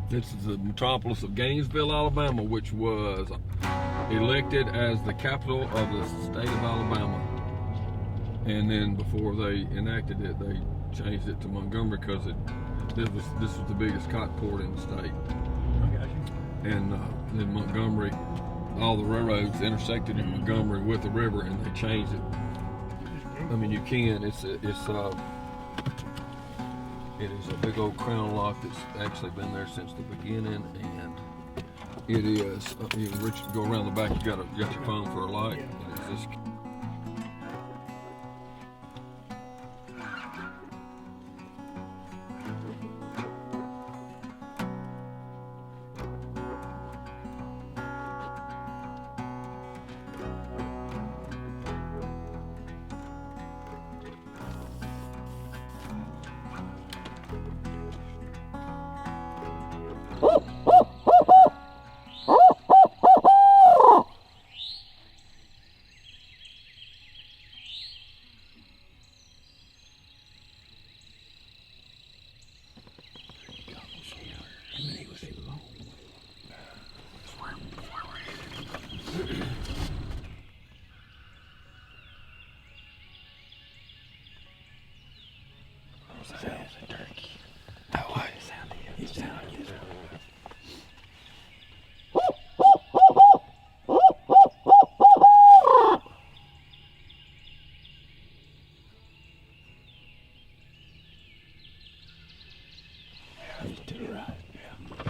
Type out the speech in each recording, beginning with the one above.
This is the metropolis of Gainesville, Alabama, which was elected as the capital of the state of Alabama. And then before they enacted it, they changed it to Montgomery because this was the biggest cotton port in the state. And then Montgomery, all the railroads intersected in Montgomery with the river, and they changed it. I mean, you can. It is a big old crown lock that's actually been there since the beginning, and it is. You can go around the back. You got your phone for a light, and it's just. Sounds a turkey. Oh, what? It sounded. Yeah, to the right. Yeah.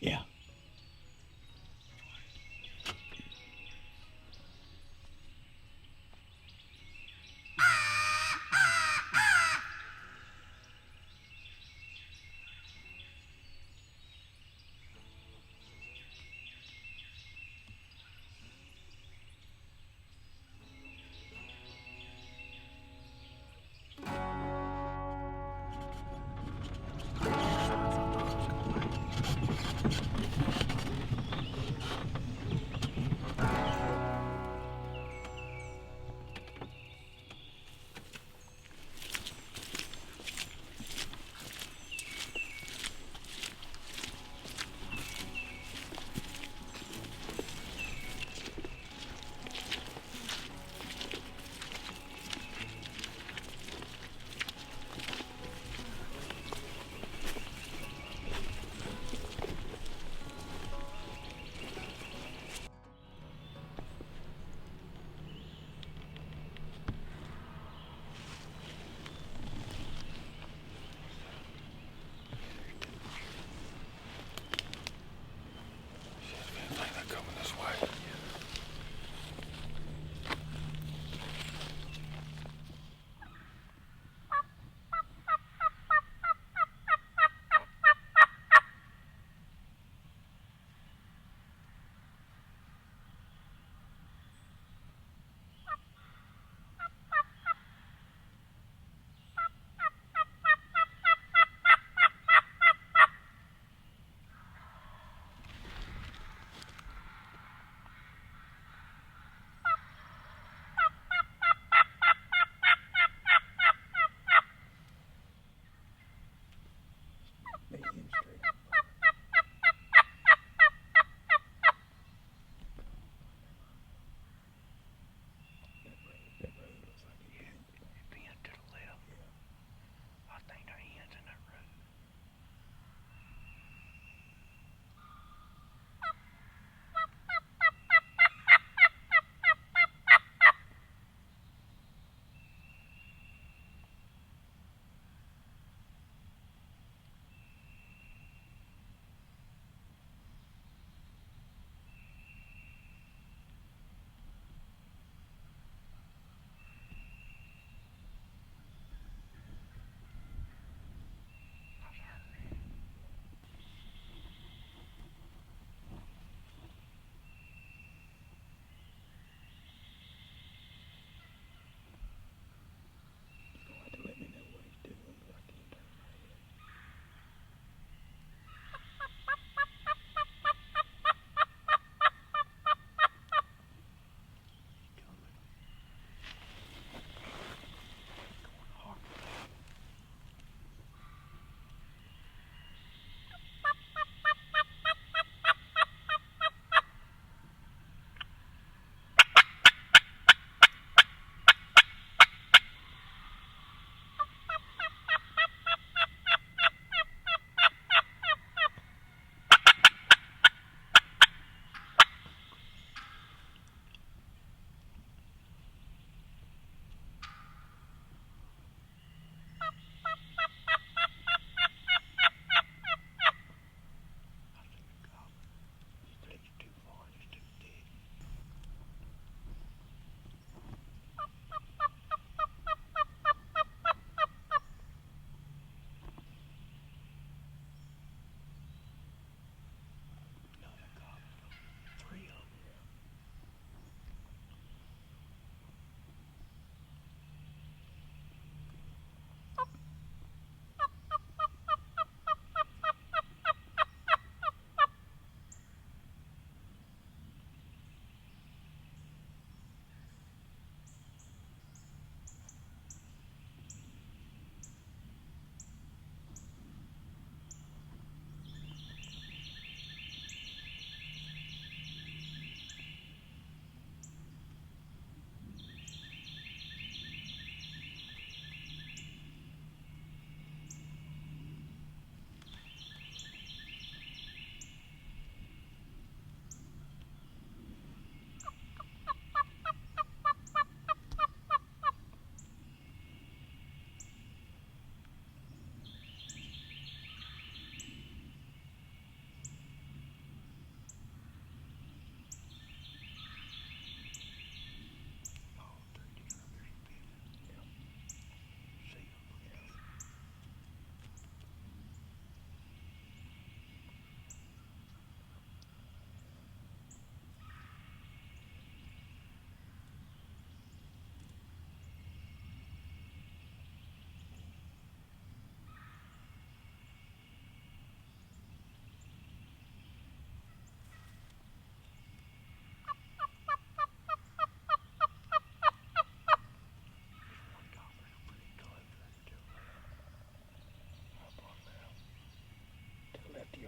Yeah.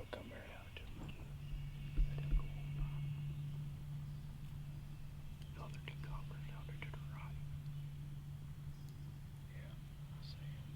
He'll come around. No, they're two coppers down there to the right. Yeah, I see him.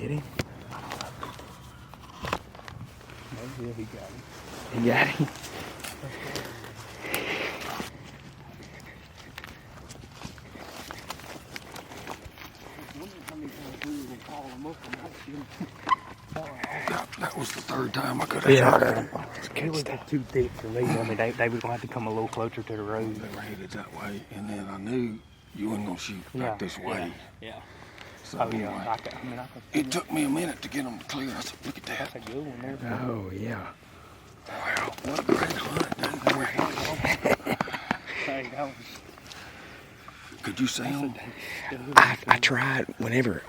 get him? Maybe he got him. He got him. That was the third time I could have shot at him. It was too thick for me. I mean, they were going to have to come a little closer to the road. They were headed that way, and then I knew you weren't going to shoot back this way. Yeah. So Oh, anyway, yeah. I could it took me a minute to get them to clear. I said, look at that. That's a good one there. Oh, yeah. Wow, what a great hunt, dude. They were headed. Hey, that was... Could you see them? I tried whenever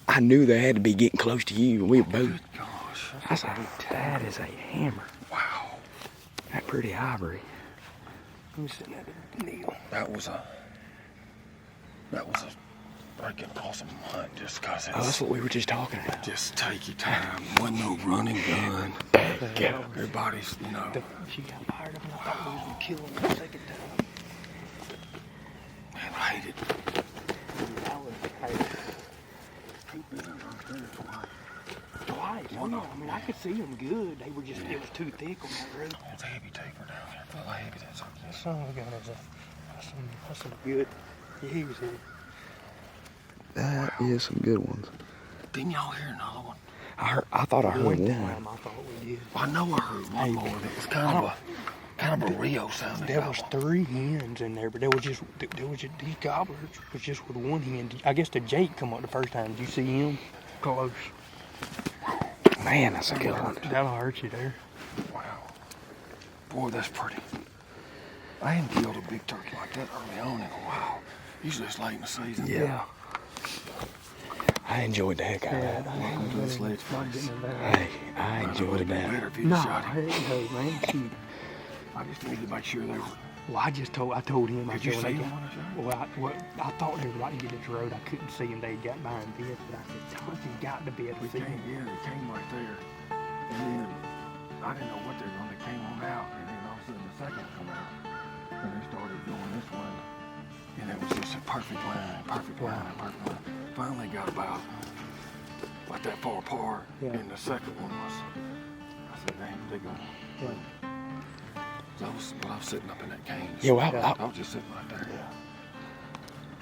I knew they had to be getting close to you. We were both. Good gosh. I was like, that is a hammer. Wow. That pretty ivory. Let me sit at the kneel. That was a freaking awesome hunt just because Oh, that's what we were just talking about. just take your time. Wasn't no running gun. Yeah. Everybody's, you know. She got fired up and I thought we was going to kill him the second time. Man, I hate it. That was twice. Oh, no, I mean, I could see them good. They were just, it was too thick on that road. It's a heavy taper down there. I feel like heavy that's up there. That son of a gun is that's some good. Yeah, he was heavy. That is some good ones. Didn't y'all hear another one? I thought I heard One one. time I thought we did. I know I heard one more. It was kind of a Rio sounding. There was 3 hens in there, but there was just these gobblers was just with one hen. I guess the Jake come up the first time. Did you see him? Close. Man, that's a good one. That'll hurt you there. Wow. Boy, that's pretty. I hadn't killed a big turkey like that early on in a while. Usually it's late in the season. Yeah. I enjoyed the heck out of that. Welcome to the sledge place. Hey, I enjoyed that. Better if you'd No, shot him. no, man. Shoot. I just needed to make sure they were. Well, I told him. Did you see them on the show? Well, I thought they were about to get this road. I couldn't see them. They had got behind this, but I said, Toxey got to be able to see them. Yeah, they came right there. And then I didn't know what they were doing. They came on out, and then all of a sudden the second one come out. And they started going this way. And it was just a perfect line, perfect line, perfect line. Finally got about that far apart. Yeah. And the second one was, I said, damn, they're going. Yeah. So I was sitting up in that cane. Yeah, well, I was just sitting right there.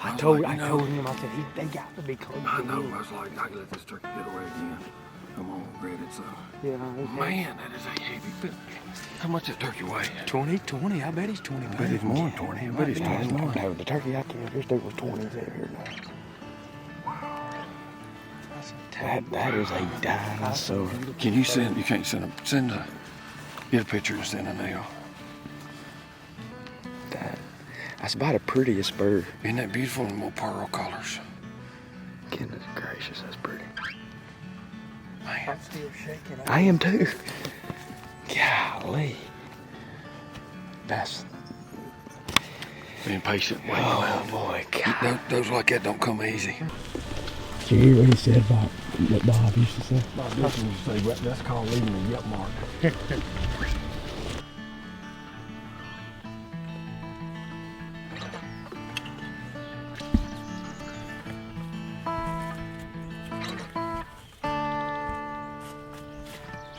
I was told like, you know, him. I said, they got to be close. I to know. him. I was like, I can let this turkey get away again. I'm gonna regret it. So, Yeah. man, that is a heavy fit. How much that turkey weigh? 20. I bet he's 20. I bet it's more than 20. I bet it's 21. No, the turkey I killed, this dude was 20 out here now. That is a dinosaur. Can you send? You can't send them. Send a. Get a picture and send a nail. That's about the prettiest bird. Isn't that beautiful? And more pearl colors. Goodness gracious, that's pretty. Man, I'm still shaking. I am too. Golly. That's. being patient, waiting Oh around. boy, God. Those like that don't come easy. Did you hear what he said about what Bob used to say? Bob Dixon used to say, that's called leaving a yep mark.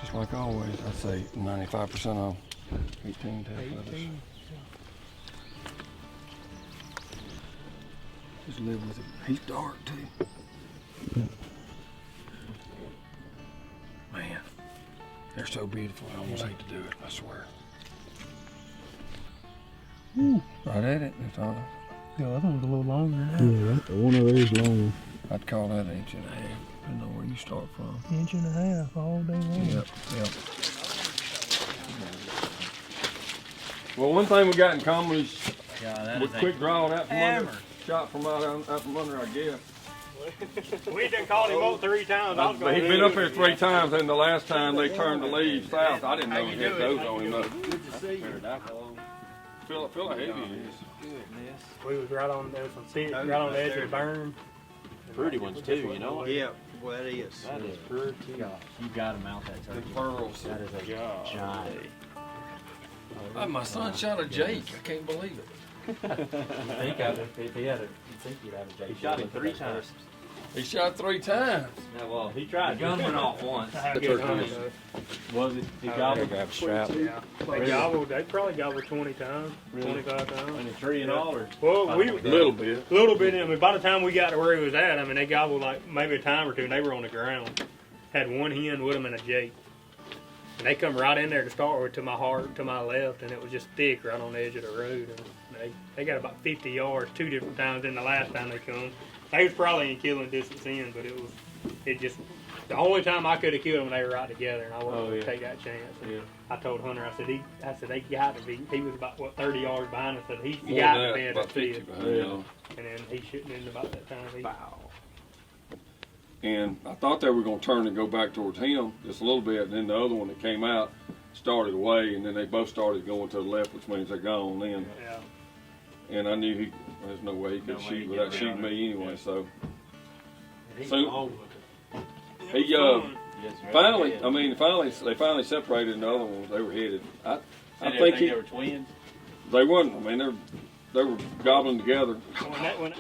Just like always, I'd say 95% of 18 tail feathers. Just live with it. He's dark too. Man, they're so beautiful. I almost hate to do it, I swear. Right at it. It's on. Yeah, that one's a little longer now. Yeah, one of those long. I'd call that 1.5 inches, depending on where you start from. 1.5 inches all day long. Yep. Well, one thing we got in common is we're quick drawing out from under, shot from out from under, I guess. We done called him up 3 times. He's been up here 3 times, and the last time they turned to leave south, I didn't know he had those on him. Good to see you. Feel how heavy he is. We was right on there, right on the edge of the burn. Pretty ones too, you know. Yeah, well that is. That is pretty. You got him out that The turkey. pearls. That is a giant. My son shot a Jake. I can't believe it. If he had a, you think he'd have a Jake. He shot him 3 times. He shot 3 times. Yeah, well, he tried. The gun went off once. I The get turkey hunted, is- though. Was it? He Oh, gobbled grab a strap. Yeah. They probably gobbled 20 times, Really? 25 times. in a tree and all, or Well, we A little bit. a little bit. I mean, by the time we got to where he was at, I mean, they gobbled like maybe a time or two, and they were on the ground. Had one hen with them and a jake, and they come right in there to start with to my left, and it was just thick right on the edge of the road. And they got about 50 yards 2 different times in the last time they come. They was probably in killing distance in, but it just the only time I could have killed them, they were right together, and I wasn't going to take that chance. And Yeah. I told Hunter, I said they got to be. He was about 30 yards behind us. I said he More got than to that, be at about the 50 field. behind y'all. And then he shooting in about that time. And I thought they were going to turn and go back towards him just a little bit, and then the other one that came out started away, and then they both started going to the left, which means they're gone then. Yeah. And I knew there's no way he could No way shoot he'd without get shooting around me it. anyway. Yeah. So He's So- long looking. he Yes, sir. finally, Yeah. I mean, they finally separated, and the other ones they were headed. I And think they were twins. they weren't. I mean, they were gobbling together. When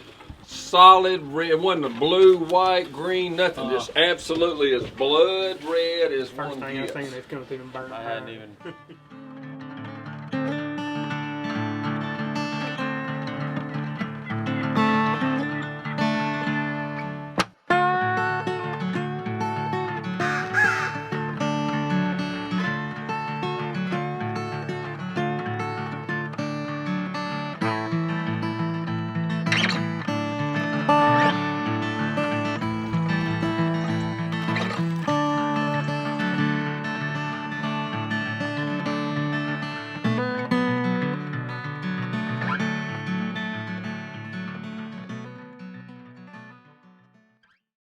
Solid red. It wasn't a blue, white, green, nothing. Just absolutely as blood red as first one thing I gets. seen, they was coming through them burnt I hadn't tires. even